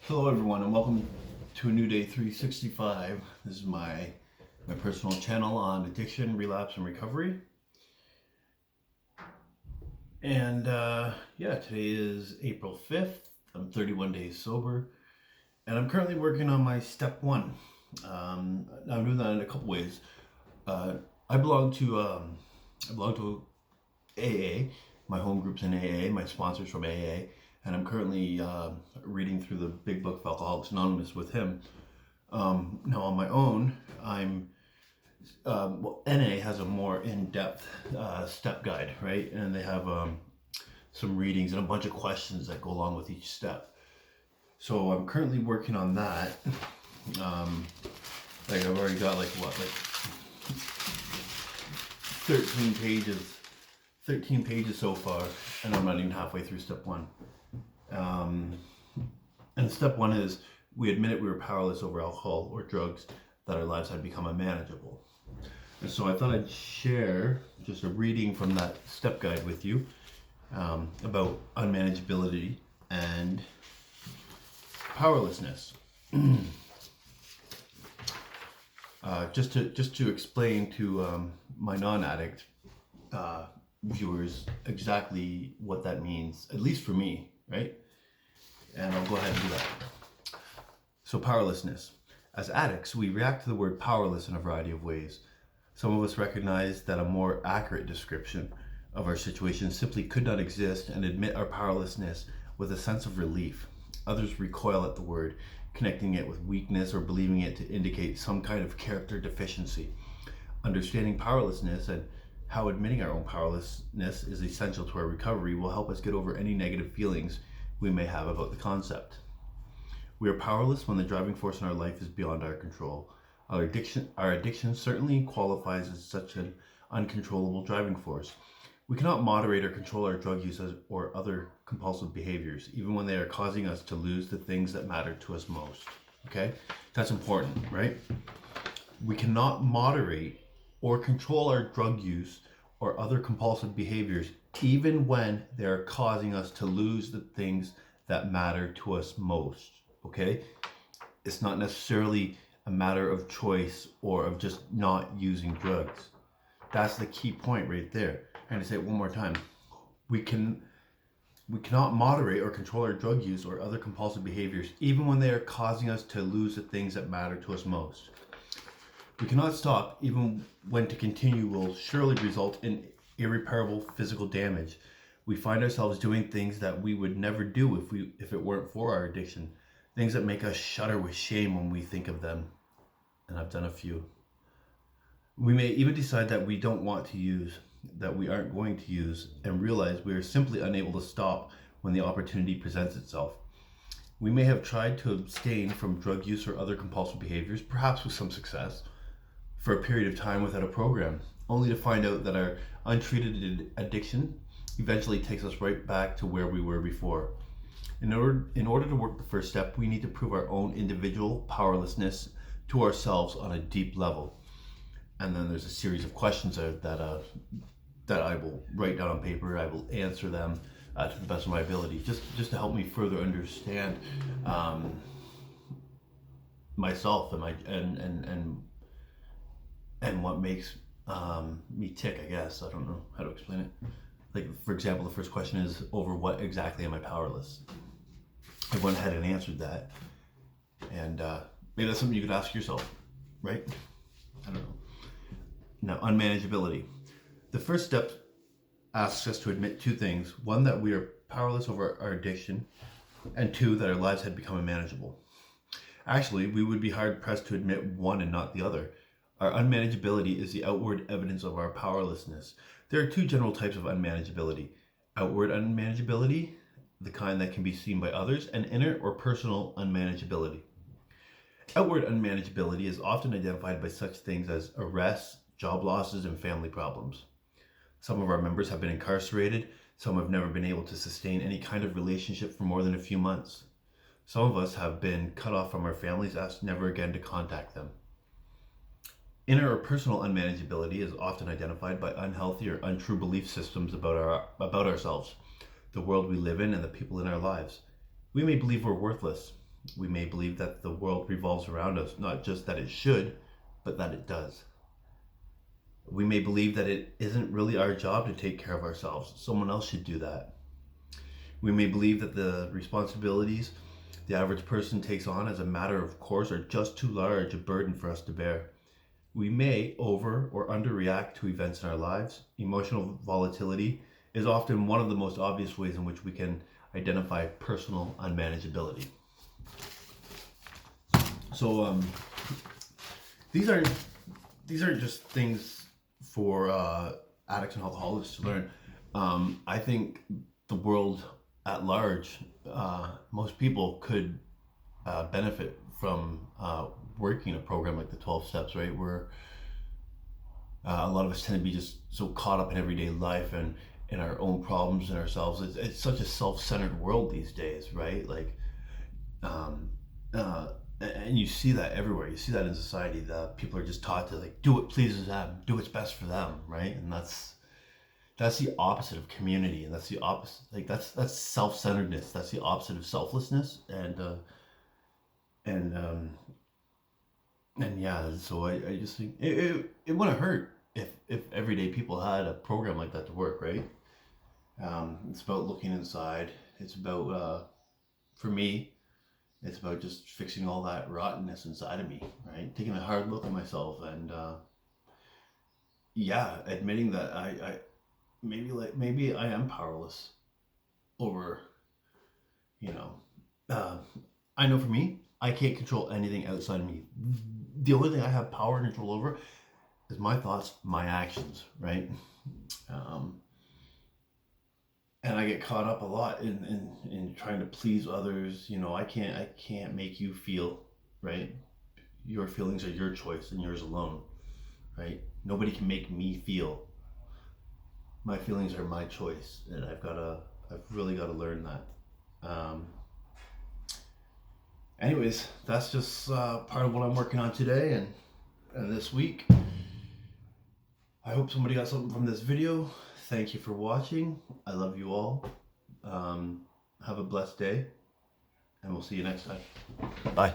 Hello everyone and welcome to a new day 365. This is my personal channel on addiction, relapse, and recovery. And today is April 5th. I'm 31 days sober and I'm currently working on my step one. I'm doing that in a couple ways. I belong to AA. My home group's in AA, my sponsor's from AA. And I'm currently reading through the big book of Alcoholics Anonymous with him. Now on my own, NA has a more in-depth step guide, right? And they have some readings and a bunch of questions that go along with each step. So I'm currently working on that. I've already got 13 pages so far, and I'm not even halfway through step one. And step one is we admitted we were powerless over alcohol or drugs, that our lives had become unmanageable. And so I thought I'd share just a reading from that step guide with you about unmanageability and powerlessness. Just to explain to my non-addict viewers exactly what that means, at least for me, right? And I'll go ahead and do that. So powerlessness. As addicts, we react to the word powerless in a variety of ways. Some of us recognize that a more accurate description of our situation simply could not exist and admit our powerlessness with a sense of relief. Others recoil at the word, connecting it with weakness or believing it to indicate some kind of character deficiency. Understanding powerlessness and how admitting our own powerlessness is essential to our recovery will help us get over any negative feelings we may have about the concept. We are powerless when the driving force in our life is beyond our control. Our addiction certainly qualifies as such an uncontrollable driving force. We cannot moderate or control our drug use or other compulsive behaviors, even when they are causing us to lose the things that matter to us most. Okay? That's important, right? We cannot moderate or control our drug use or other compulsive behaviors, even when they're causing us to lose the things that matter to us most, okay? It's not necessarily a matter of choice or of just not using drugs. That's the key point right there. I'm going to say it one more time. We cannot moderate or control our drug use or other compulsive behaviors, even when they are causing us to lose the things that matter to us most. We cannot stop, even when to continue will surely result in irreparable physical damage. We find ourselves doing things that we would never do if it weren't for our addiction. Things that make us shudder with shame when we think of them. And I've done a few. We may even decide that we don't want to use, that we aren't going to use, and realize we are simply unable to stop when the opportunity presents itself. We may have tried to abstain from drug use or other compulsive behaviors, perhaps with some success, for a period of time without a program, only to find out that our untreated addiction eventually takes us right back to where we were before. In order to work the first step, we need to prove our own individual powerlessness to ourselves on a deep level. And then there's a series of questions that I will write down on paper. I will answer them to the best of my ability, just to help me further understand myself and what makes me tick, I guess. I don't know how to explain it. Like, for example, the first question is, over what exactly am I powerless? I went ahead and answered that. And maybe that's something you could ask yourself, right? I don't know. Now, unmanageability. The first step asks us to admit two things. One, that we are powerless over our addiction, and two, that our lives had become unmanageable. Actually, we would be hard-pressed to admit one and not the other. Our unmanageability is the outward evidence of our powerlessness. There are two general types of unmanageability. Outward unmanageability, the kind that can be seen by others, and inner or personal unmanageability. Outward unmanageability is often identified by such things as arrests, job losses, and family problems. Some of our members have been incarcerated. Some have never been able to sustain any kind of relationship for more than a few months. Some of us have been cut off from our families, asked never again to contact them. Inner or personal unmanageability is often identified by unhealthy or untrue belief systems about ourselves, the world we live in, and the people in our lives. We may believe we're worthless, We may believe that the world revolves around us, not just that it should, but that it does. We may believe that it isn't really our job to take care of ourselves. Someone else should do that. We may believe that the responsibilities the average person takes on as a matter of course are just too large a burden for us to bear. We may over or underreact to events in our lives. Emotional volatility is often one of the most obvious ways in which we can identify personal unmanageability. So these aren't just things for addicts and alcoholics to learn. I think the world at large, most people could benefit from working a program like the 12 steps, right? Where a lot of us tend to be just so caught up in everyday life and in our own problems and ourselves. It's such a self-centered world these days, right? Like, and you see that everywhere. You see that in society, that people are just taught to like do what pleases them, do what's best for them, right? And that's the opposite of community, and that's the opposite. Like that's self-centeredness. That's the opposite of selflessness, and yeah. So I just think it wouldn't hurt if everyday people had a program like that to work, right? It's about looking inside. It's about for me, it's about just fixing all that rottenness inside of me, right? Taking a hard look at myself and yeah, admitting that I maybe I am powerless over, you know, I know for me, I can't control anything outside of me. The only thing I have power and control over is my thoughts, my actions, right? And I get caught up a lot in trying to please others. You know, I can't make you feel, right? Your feelings are your choice and yours alone, right? Nobody can make me feel. My feelings are my choice, and I've really got to learn that. Anyways, that's just part of what I'm working on today and this week. I hope somebody got something from this video. Thank you for watching. I love you all. Have a blessed day, and we'll see you next time. Bye.